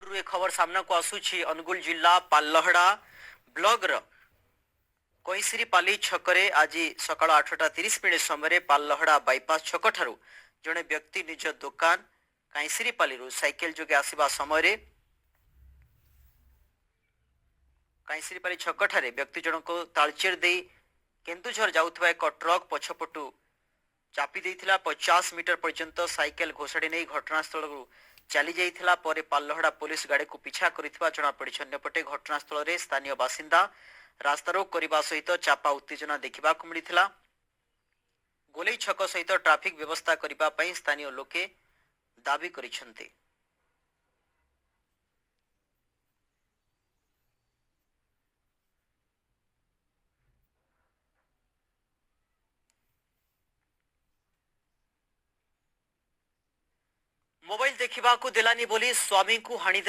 अनुगुल ए खबर सामना को आसुछि। अनुगुल जिला पालहड़ा ब्लॉक कैसरीपाली छकरे आज सकाळ 8:30 समय पालहड़ा बाईपास छक ठारू जड़े व्यक्ति निज दुकान कैसरीपाली साइकेल जोगे आसवा समय कैसरीपाली छक ठारे व्यक्ति जनक तालचेर दे केन्दुझर जाउथबा एक ट्रक पछपटू चापी देइथिला। 50 मीटर पर्यंत साइकेल घोषाड़ी नहीं घटनास्थल चली जाइथिला। परे पालहड़ा पुलिस गाड़ी को पिछा करिथिबा जणा पड़ी। अन्यपटे घटनास्थल रे स्थानीय बासिंदा रास्तारोक करने सहित चापा उत्तेजना देखा मिलता। गोलई छक सहित ट्राफिक व्यवस्था करने स्थानीय लोके दाबी करिसेंते। मोबाइल देखा देलानी बोली स्वामी को हाणी